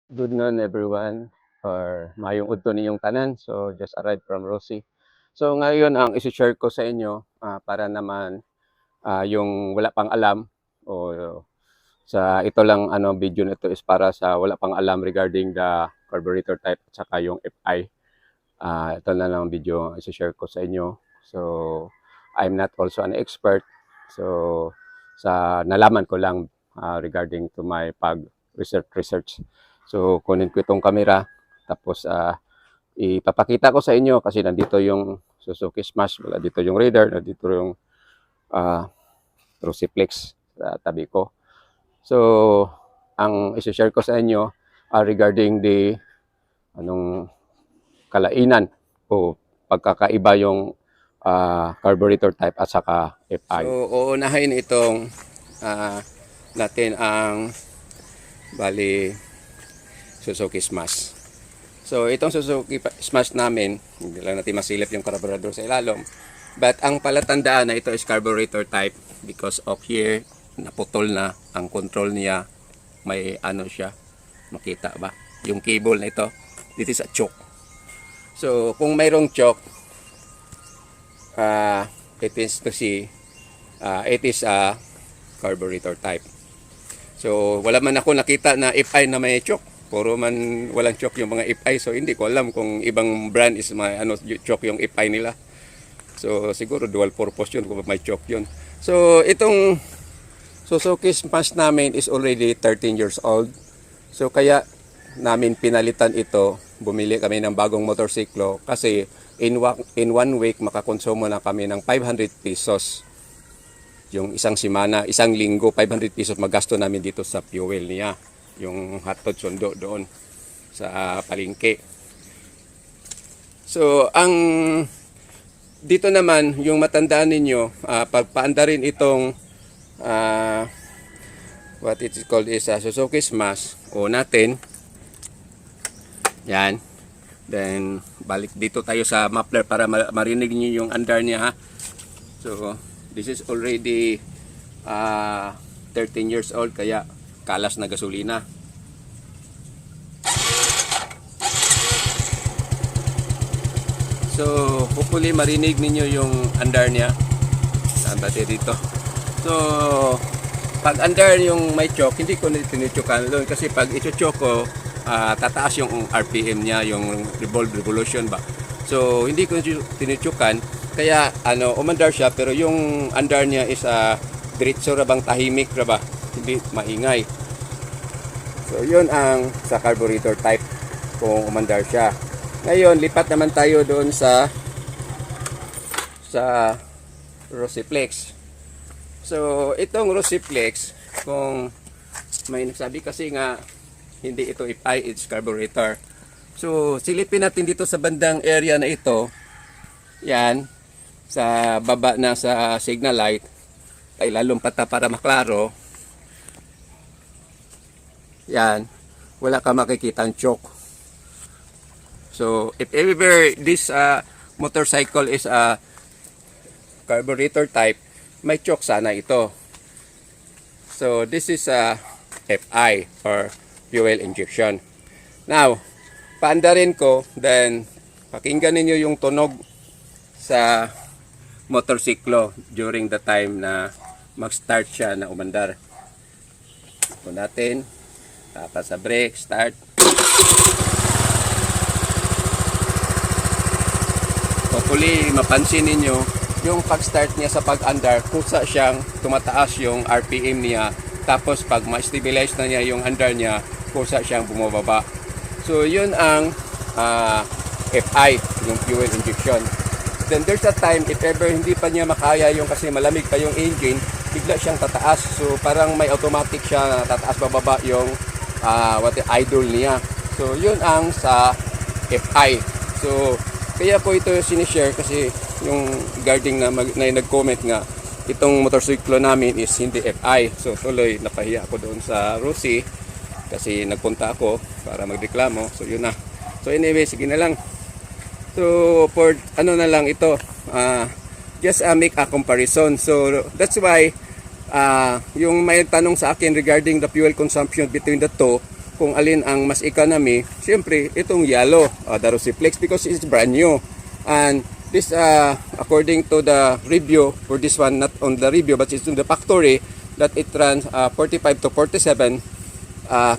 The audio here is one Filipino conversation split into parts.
Good noon everyone or mayong udto ninyong tanan. So just arrived from Rosie. So ngayon ang isi-share ko sa inyo para naman yung wala pang alam o sa ito lang video nito is para sa wala pang alam regarding the carburetor type at saka yung FI. Ito na lang video ang isi-share ko sa inyo. So I'm not also an expert. So sa nalaman ko lang regarding to my research. So kunin ko itong camera tapos ipapakita ko sa inyo kasi nandito yung Suzuki Smash, wala dito yung radar, nandito yung uh, Rusiflex sa tabi ko. So ang i-share ko sa inyo regarding the anong kalainan o pagkakaiba yung carburetor type at saka FI. So uunahin itong natin ang bali Suzuki Smash. So itong Suzuki Smash namin, hindi lang natin masilip yung carburetor sa ilalom. But ang palatandaan na ito is carburetor type because of here, naputol na ang control niya. May ano siya, makita ba? Yung cable na ito, dito sa choke. So kung mayroong choke, it is to see, it is a carburetor type. So wala man ako nakita na FI na may choke. Puro man walang choke yung mga FI. So hindi ko alam kung ibang brand is may choke yung FI nila. So siguro dual purpose yun kung may choke yun. So itong Suzuki Smash namin is already 13 years old. So kaya namin pinalitan ito. Bumili kami ng bagong motorsiklo kasi in 1 week makakonsumo na kami ng 500 pesos. Yung isang semana, isang linggo, 500 pesos magasto namin dito sa fuel niya. Yung hotdog sundo doon sa palengke. So ang dito naman yung matandaan ninyo, pagpaanda rin itong what it is called is Suzuki Smash o natin. Yan. Then balik dito tayo sa muffler para marinig niyo yung andar niya ha. So this is already 13 years old kaya kalas na gasolina. So, hopefully marinig ninyo yung andar niya. Saan ba dito? So, pag andar yung may choke, hindi ko tinuchukan doon kasi pag ito-choke ko, tataas yung RPM niya, yung revolution ba. So, hindi ko tinuchukan. Kaya, umandar siya, pero yung andar niya is diretso ra bang tahimik ra ba? Hindi maingay. So yun ang sa carburetor type kung umandar siya. Ngayon lipat naman tayo doon sa Rusiflex. So itong Rusiflex, kung may nagsabi kasi nga hindi ito FI, it's carburetor. So silipin natin dito sa bandang area na ito. Yan sa baba na sa signal light ay lalong pata para maklaro. Yan, wala ka makikitang choke. So if ever this motorcycle is a carburetor type, may choke sana ito. So this is a FI or fuel injection. Now paandarin ko, then pakinggan ninyo yung tunog sa motorsiklo during the time na mag-start siya na umandar. Ito natin. Tapos sa brake, start. Hopefully, mapansin ninyo yung pag-start niya sa pag-andar, kusa siyang tumataas yung RPM niya. Tapos pag ma-stabilize na niya yung andar niya, kusa siyang bumababa. So, yun ang FI, yung fuel injection. Then there's a time, if ever hindi pa niya makaya yung kasi malamig pa yung engine, bigla siyang tataas. So, parang may automatic siya tataas bababa yung idle niya. So yun ang sa FI. So kaya ko ito sinishare kasi yung guarding na nag-comment nga itong motorsiklo namin is hindi FI. So tuloy napahiya ako doon sa Rosie kasi nagpunta ako para magreklamo. So yun na. So anyway, sige na lang. So for ano na lang ito, just make a comparison. So that's why yung may tanong sa akin regarding the fuel consumption between the two, kung alin ang mas economy, siyempre itong yellow, the Rosiflex, because it's brand new. And this, according to the review for this one, not on the review but it's in the factory, that it runs 45 to 47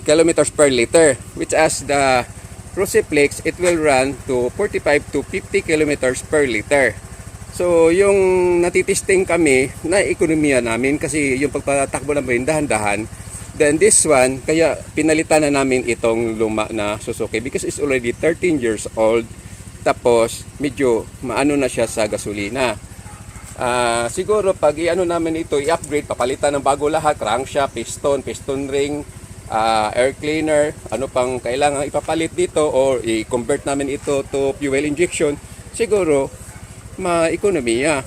kilometers per liter, which as the Rosiflex, it will run to 45 to 50 kilometers per liter. So yung natitesting kami na ekonomiya namin kasi yung pagpatakbo namin dahan-dahan. Then this one, kaya pinalitan na namin itong luma na Suzuki because it's already 13 years old. Tapos medyo maano na siya sa gasolina. Siguro pag i-ano namin ito, i-upgrade, papalitan ng bago lahat, crankshaft, piston ring, air cleaner, ano pang kailangan ipapalit dito or i-convert namin ito to fuel injection, siguro ma-ekonomiya.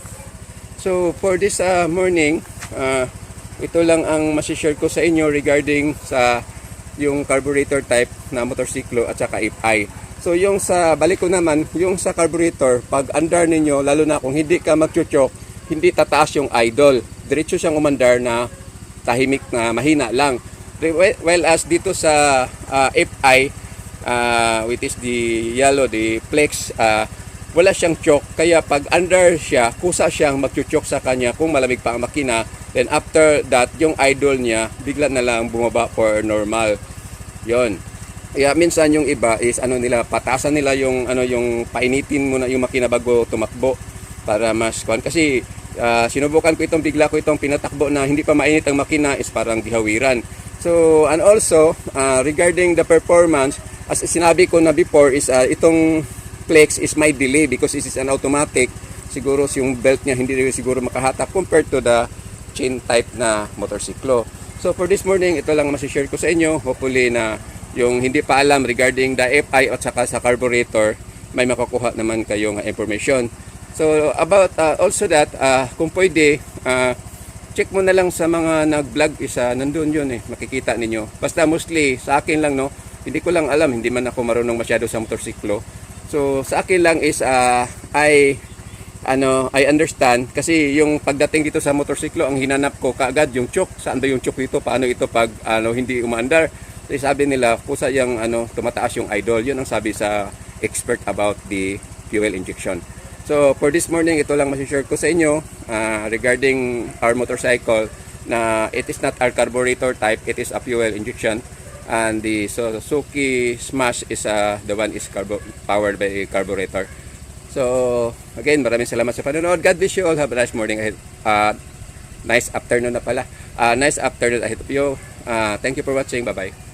So for this morning, ito lang ang masishare ko sa inyo regarding sa yung carburetor type na motorsiklo at saka FI. So yung sa balik ko naman, yung sa carburetor, pag andar ninyo, lalo na kung hindi ka magchuchok, hindi tataas yung idle. Diretso siyang umandar na tahimik na mahina lang. Well as dito sa FI, which is the yellow, the flex, wala siyang choke, kaya pag under siya, kusa siyang magchuchok sa kanya kung malamig pa ang makina. Then after that, yung idle niya, bigla na lang bumaba for normal. Yon. Kaya minsan yung iba is ano nila, patasan nila yung yung painitin mo na yung makina bago tumakbo para mas kuan. Kasi sinubukan ko bigla ko itong pinatakbo na hindi pa mainit ang makina, is parang dihawiran. So and also regarding the performance, as sinabi ko na before, is itong Flex is may delay because this is an automatic. Siguro yung belt niya hindi rin siguro makahatak compared to the chain type na motorsiklo. So for this morning, ito lang masishare ko sa inyo. Hopefully na yung hindi pa alam regarding the FI at saka sa carburetor, may makukuha naman kayong information. So about also that, kung pwede, check mo na lang sa mga nag-vlog, nandun yun makikita ninyo. Basta mostly sa akin lang, no, hindi ko lang alam, hindi man ako marunong masyado sa motorsiklo. So sa akin lang is I understand kasi yung pagdating dito sa motorsiklo, ang hinanap ko kaagad yung choke. Saan ba yung choke dito? Paano ito pag hindi umaandar? So sabi nila kusa yung tumataas yung idle. Yun ang sabi sa expert about the fuel injection. So for this morning, ito lang masishare ko sa inyo regarding our motorcycle na it is not our carburetor type, it is a fuel injection. And the Suzuki Smash is the one is powered by a carburetor. So again, maraming salamat sa panonood. God bless you all. Have a nice morning ahead. Nice afternoon na pala. Nice afternoon ahead of you. Thank you for watching. Bye bye.